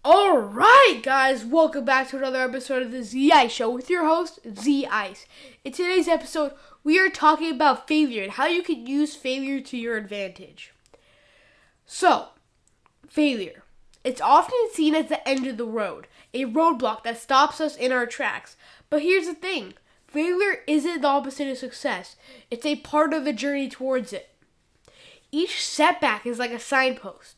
Alright, guys, welcome back to another episode of the Z-Ice Show with your host, Z-Ice. In today's episode, we are talking about failure and how you can use failure to your advantage. So, failure. It's often seen as the end of the road, a roadblock that stops us in our tracks. But here's the thing, failure isn't the opposite of success. It's a part of the journey towards it. Each setback is like a signpost,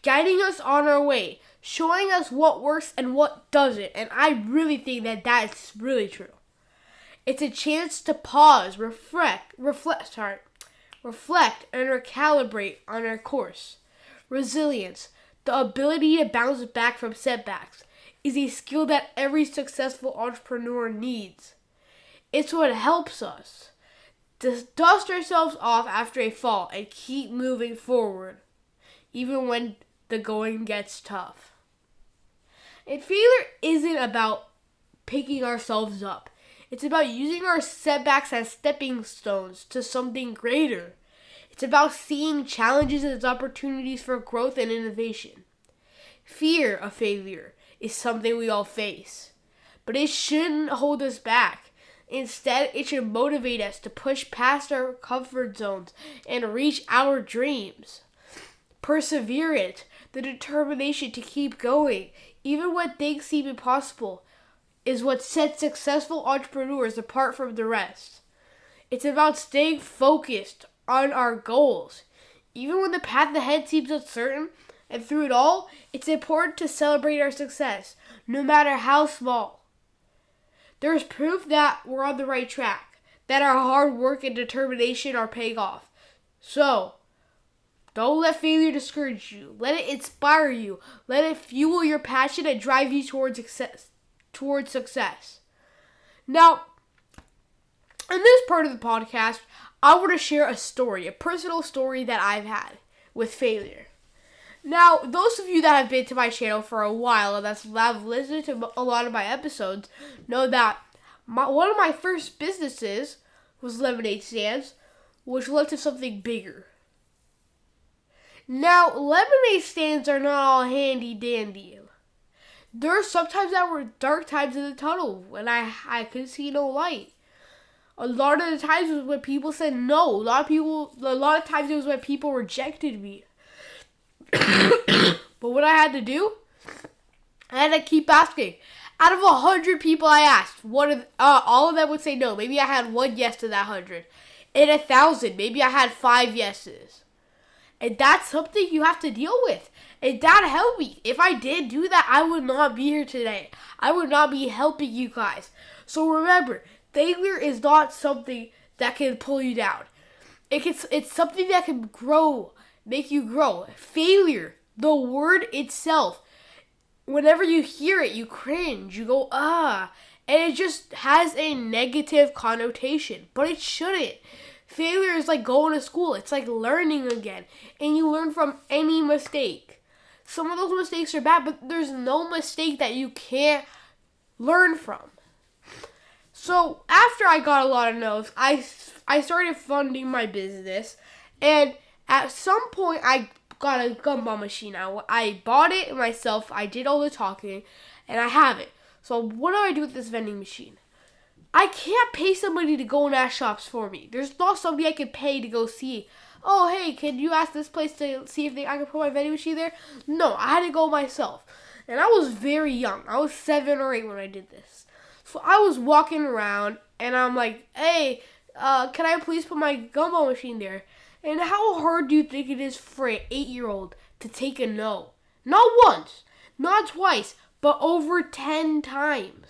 guiding us on our way, showing us what works and what doesn't, and I really think that that's really true. It's a chance to pause, reflect, and recalibrate on our course. Resilience, the ability to bounce back from setbacks, is a skill that every successful entrepreneur needs. It's what helps us to dust ourselves off after a fall and keep moving forward, even when the going gets tough. And failure isn't about picking ourselves up. It's about using our setbacks as stepping stones to something greater. It's about seeing challenges as opportunities for growth and innovation. Fear of failure is something we all face, but it shouldn't hold us back. Instead, it should motivate us to push past our comfort zones and reach our dreams. Perseverance, the determination to keep going, even when things seem impossible, is what sets successful entrepreneurs apart from the rest. It's about staying focused on our goals, even when the path ahead seems uncertain, and through it all, it's important to celebrate our success, no matter how small. There is proof that we're on the right track, that our hard work and determination are paying off. So, don't let failure discourage you. Let it inspire you. Let it fuel your passion and drive you towards success. Now, in this part of the podcast, I want to share a story, a personal story that I've had with failure. Now, those of you that have been to my channel for a while and have listened to a lot of my episodes know that one of my first businesses was lemonade stands, which led to something bigger. Now, lemonade stands are not all handy-dandy. There are sometimes that were dark times in the tunnel when I could see no light. A lot of the times it was when people said no. A lot of times it was when people rejected me. But what I had to do, I had to keep asking. Out of 100 people I asked, all of them would say no. Maybe I had one yes to that 100. In 1,000, maybe I had 5 yeses. And that's something you have to deal with. And that helped me. If I didn't do that, I would not be here today. I would not be helping you guys. So remember, failure is not something that can pull you down. It's something that can make you grow. Failure, the word itself, whenever you hear it, you cringe. You go, ah. And it just has a negative connotation. But it shouldn't. Failure is like going to school. It's like learning again. And you learn from any mistake. Some of those mistakes are bad, but there's no mistake that you can't learn from. So after I got a lot of no's, I started funding my business. And at some point, I got a gumball machine. I bought it myself. I did all the talking. And I have it. So what do I do with this vending machine? I can't pay somebody to go in that shops for me. There's not somebody I can pay to go see. Oh, hey, can you ask this place to see if I can put my vending machine there? No, I had to go myself. And I was very young. I was 7 or 8 when I did this. So I was walking around, and I'm like, hey, can I please put my gumball machine there? And how hard do you think it is for an 8-year-old to take a no? Not once, not twice, but over 10 times.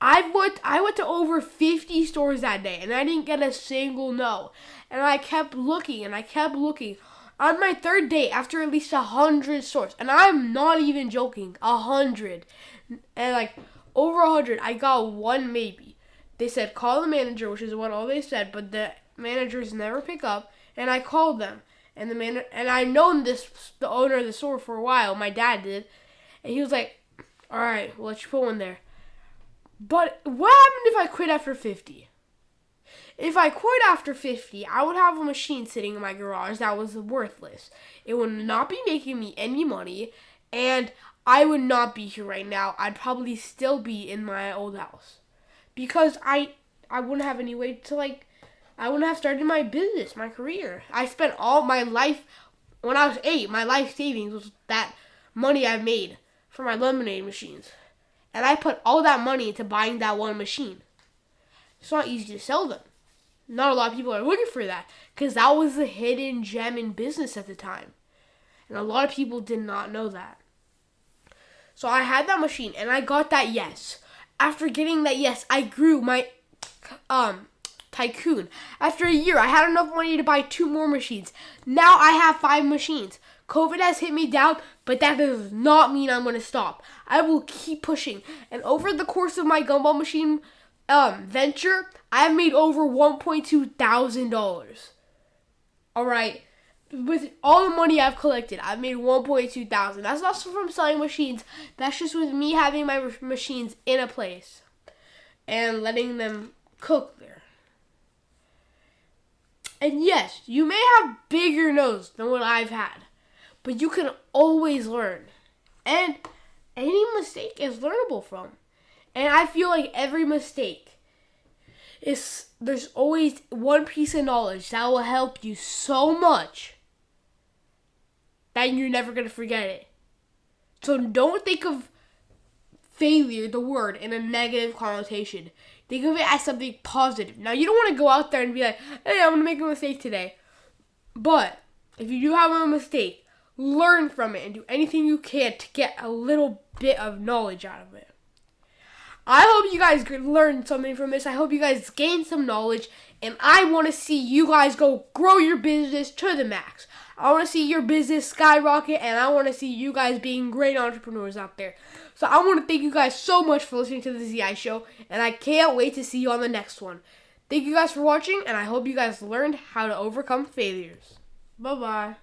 I went to over 50 stores that day, and I didn't get a single no. And I kept looking, and I kept looking. On my third day, after at least 100 stores, and I'm not even joking, 100. And like, over 100, I got one maybe. They said, call the manager, which is what all they said, but the managers never pick up. And I called them, and I known the owner of the store for a while. My dad did, and he was like, all right, we'll let you put one there. But what happened if I quit after 50? If I quit after 50, I would have a machine sitting in my garage that was worthless. It would not be making me any money, and I would not be here right now. I'd probably still be in my old house. Because I wouldn't have any way to, I wouldn't have started my business, my career. I spent all my life, when I was 8, my life savings was that money I made for my lemonade machines. And I put all that money into buying that one machine. It's not easy to sell them. Not a lot of people are looking for that because that was the hidden gem in business at the time. And a lot of people did not know that. So I had that machine and I got that yes. After getting that yes, I grew my tycoon. After a year, I had enough money to buy 2 more machines. Now I have 5 machines. COVID has hit me down, but that does not mean I'm going to stop. I will keep pushing. And over the course of my gumball machine venture, I have made over $1.2 thousand. All right. With all the money I've collected, I've made $1.2 thousand. That's not from selling machines. That's just with me having my machines in a place and letting them cook there. And yes, you may have bigger nose than what I've had, but you can always learn. And any mistake is learnable from. And I feel like every mistake there's always one piece of knowledge that will help you so much that you're never going to forget it. So don't think of failure, the word, in a negative connotation. Think of it as something positive. Now, you don't want to go out there and be like, hey, I'm going to make a mistake today. But if you do have a mistake, learn from it and do anything you can to get a little bit of knowledge out of it. I hope you guys learned something from this. I hope you guys gained some knowledge. And I want to see you guys go grow your business to the max. I want to see your business skyrocket. And I want to see you guys being great entrepreneurs out there. So I want to thank you guys so much for listening to the ZI Show. And I can't wait to see you on the next one. Thank you guys for watching. And I hope you guys learned how to overcome failures. Bye-bye.